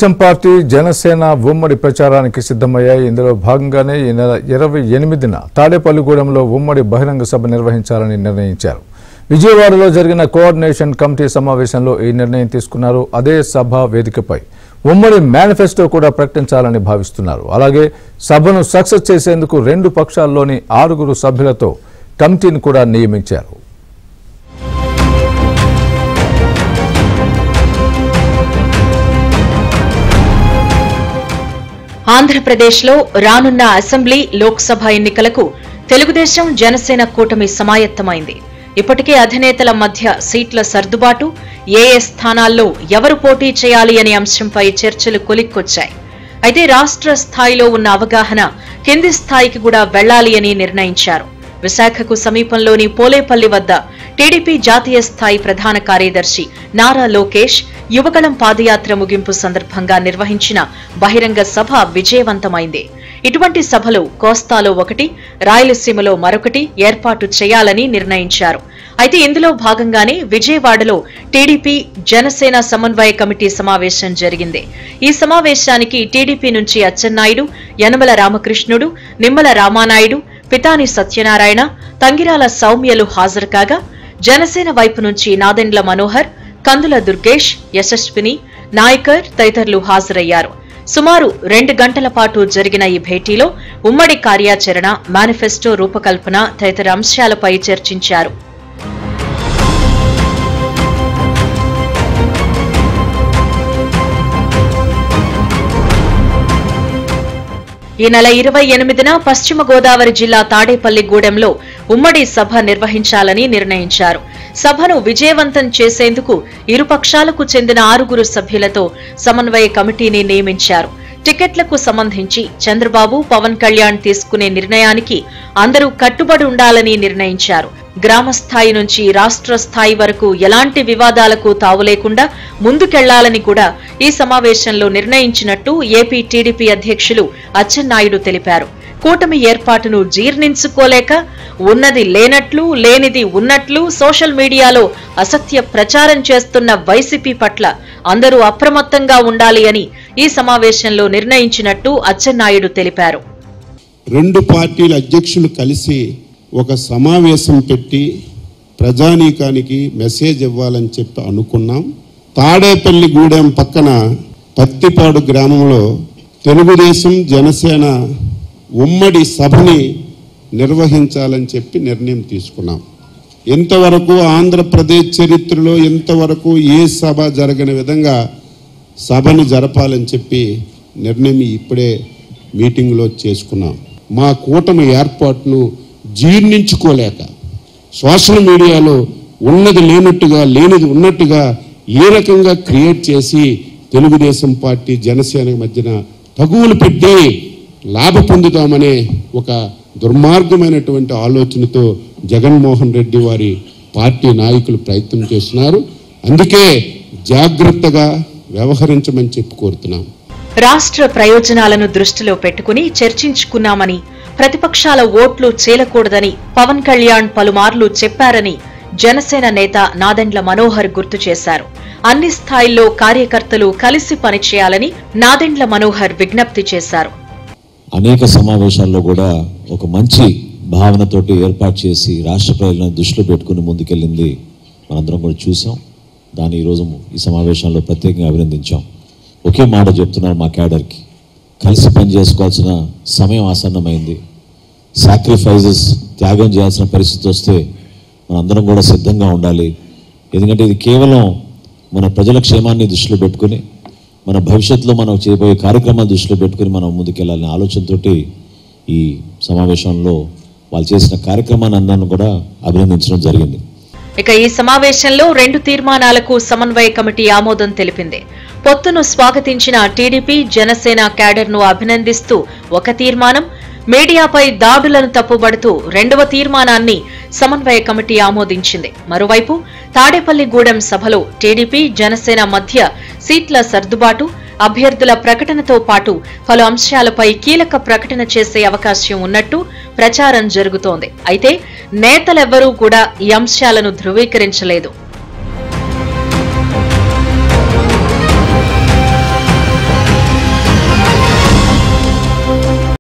Telugu Desam party Janasena ఉమ్మడి ప్రచారానికి సిద్ధమయ్యాయి. ఇందులో భాగంగానే ఈ నెల 28న తాడేపల్లిగూడెంలో ఉమ్మడి బహిరంగ సభ నిర్వహించాలని నిర్ణయించారు. విజయవాడలో జరిగిన కోఆర్డినేషన్ కమిటీ సమావేశంలో ఈ నిర్ణయం తీసుకున్నారు. అదే సభ వేదికపై ఉమ్మడి మేనిఫెస్టో కూడా ప్రకటించాలని భావిస్తున్నారు. అలాగే సభను సక్సెస్ చేసేందుకు రెండు పక్షాల్లోని 6 సభ్యులతో కమిటీని కూడా నియమించారు. ఆంధ్రప్రదేశ్లో రానున్న అసెంబ్లీ లోక్సభ ఎన్నికలకు తెలుగుదేశం జనసేన కూటమి సమాయత్తమైంది. ఇప్పటికే అధినేతల మధ్య సీట్ల సర్దుబాటు, ఏ స్థానాల్లో ఎవరు పోటీ చేయాలి అనే అంశంపై చర్చలు కొలిక్కొచ్చాయి. అయితే రాష్ట్ర స్థాయిలో ఉన్న అవగాహన కింది స్థాయికి కూడా వెళ్లాలి అని నిర్ణయించారు. విశాఖకు సమీపంలోని పోలేపల్లి వద్ద టీడీపీ జాతీయ స్థాయి ప్రధాన కార్యదర్శి నారా లోకేష్ యువగళం పాదయాత్ర ముగింపు సందర్భంగా నిర్వహించిన బహిరంగ సభ విజయవంతమైంది. ఇటువంటి సభలు కోస్తాలో ఒకటి, రాయలసీమలో మరొకటి ఏర్పాటు చేయాలని నిర్ణయించారు. అయితే ఇందులో భాగంగానే విజయవాడలో టీడీపీ జనసేన సమన్వయ కమిటీ సమావేశం జరిగింది. ఈ సమావేశానికి టీడీపీ నుంచి అచ్చెన్నాయుడు, యనమల రామకృష్ణుడు, నిమ్మల రామానాయుడు, పితాని సత్యనారాయణ, తంగిరాల సౌమ్యలు హాజరు కాగా, జనసేన వైపు నుంచి నాదెండ్ల మనోహర్, కందుల దుర్గేష్, యశస్విని, నాయకర్ తదితరులు హాజరయ్యారు. సుమారు 2 గంటల పాటు జరిగిన ఈ భేటీలో ఉమ్మడి కార్యాచరణ, మేనిఫెస్టో రూపకల్పన తదితర అంశాలపై చర్చించారు. ఈ నెల 28న పశ్చిమ గోదావరి జిల్లా తాడేపల్లిగూడెంలో ఉమ్మడి సభ నిర్వహించాలని నిర్ణయించారు. సభను విజయవంతం చేసేందుకు ఇరుపక్షాలకు చెందిన 6 సభ్యులతో సమన్వయ కమిటీని నియమించారు. టికెట్లకు సంబంధించి చంద్రబాబు, పవన్ కళ్యాణ్ తీసుకునే నిర్ణయానికి అందరూ కట్టుబడి ఉండాలని నిర్ణయించారు. గ్రామ స్థాయి నుంచి రాష్ట్ర స్థాయి వరకు ఎలాంటి వివాదాలకు తావులేకుండా ముందుకెళ్లాలని కూడా ఈ సమావేశంలో నిర్ణయించినట్టు ఏపీ టీడీపీ అధ్యక్షులు అచ్చెన్నాయుడు తెలిపారు. కూటమి ఏర్పాటును జీర్ణించుకోలేక ఉన్నది లేనట్లు, లేనిది ఉన్నట్లు సోషల్ మీడియాలో అసత్య ప్రచారం చేస్తున్న వైసీపీ పట్ల అందరూ అప్రమత్తంగా ఉండాలి అని ఈ సమావేశంలో నిర్ణయించినట్టు అచ్చెన్నాయుడు తెలిపారు. రెండు పార్టీల అధ్యక్షులు కలిసి ఒక సమావేశం పెట్టి ప్రజానీకానికి మెసేజ్ ఇవ్వాలని చెప్పి అనుకున్నాం. తాడేపల్లిగూడెం పక్కన పత్తిపాడు గ్రామంలో తెలుగుదేశం జనసేన ఉమ్మడి సభని నిర్వహించాలని చెప్పి నిర్ణయం తీసుకున్నాం. ఇంతవరకు ఆంధ్రప్రదేశ్ చరిత్రలో ఇంతవరకు ఏ సభ జరగని విధంగా సభని జరపాలని చెప్పి నిర్ణయం ఇప్పుడే మీటింగ్లో చేసుకున్నాం. మా కూటమి ఏర్పాటును జీర్ణించుకోలేక సోషల్ మీడియాలో ఉన్నది లేనట్టుగా, లేనిది ఉన్నట్టుగా ఏ రకంగా క్రియేట్ చేసి తెలుగుదేశం పార్టీ జనసేన మధ్యన తగువులు పెట్టి లాభ పొందుతామనే ఒక దుర్మార్గమైనటువంటి ఆలోచనతో జగన్మోహన్ రెడ్డి వారి పార్టీ నాయకులు ప్రయత్నం చేస్తున్నారు. అందుకే జాగ్రత్తగా వ్యవహరించమని చెప్పి కోరుతున్నాం. రాష్ట్ర ప్రయోజనాలను దృష్టిలో పెట్టుకుని చర్చించుకున్నామని, ప్రతిపక్షాల ఓట్లు చీలకూడదని పవన్ కళ్యాణ్ పలుమార్లు చెప్పారని జనసేన నేత నాదెండ్ల మనోహర్ గుర్తు చేశారు. అన్ని స్థాయిల్లో కార్యకర్తలు కలిసి పనిచేయాలని నాదెండ్ల మనోహర్ విజ్ఞప్తి చేశారు. అనేక సమావేశాల్లో కూడా ఒక మంచి భావనతోటి ఏర్పాటు చేసి రాష్ట్ర ప్రజలను దృష్టిలో పెట్టుకుని ముందుకెళ్ళింది మనందరం కూడా చూసాం. దాన్ని ఈరోజు ఈ సమావేశంలో ప్రత్యేకంగా అభినందించాం. ఒకే మాట చెప్తున్నారు మా క్యాడర్కి, కలిసి పనిచేసుకోవాల్సిన సమయం ఆసన్నమైంది. సాక్రిఫైజెస్, త్యాగం చేయాల్సిన పరిస్థితి వస్తే మనందరం కూడా సిద్ధంగా ఉండాలి. ఎందుకంటే ఇది కేవలం మన ప్రజల క్షేమాన్ని దృష్టిలో పెట్టుకుని, మన భవిష్యత్తులో మనం చేయబోయే కార్యక్రమాలు దృష్టిలో పెట్టుకుని మనం ముందుకెళ్లాలనే ఆలోచనతోటి ఈ సమావేశంలో వాళ్ళు చేసిన కార్యక్రమాన్ని అందరిని కూడా అభినందించడం జరిగింది. ఇక ఈ సమావేశంలో 2 తీర్మానాలకు సమన్వయ కమిటీ ఆమోదం తెలిపింది. పొత్తును స్వాగతించిన టీడీపీ జనసేన క్యాడర్ను అభినందిస్తూ ఒక తీర్మానం, మీడియాపై దాడులను తప్పుబడుతూ 2వ తీర్మానాన్ని సమన్వయ కమిటీ ఆమోదించింది. మరోవైపు తాడేపల్లిగూడెం సభలో టీడీపీ జనసేన మధ్య సీట్ల సర్దుబాటు, అభ్యర్థుల ప్రకటనతో పాటు పలు అంశాలపై కీలక ప్రకటన చేసే అవకాశం ఉన్నట్టు ప్రచారం జరుగుతోంది. అయితే నేతలెవ్వరూ కూడా ఈ అంశాలను ధృవీకరించలేదు.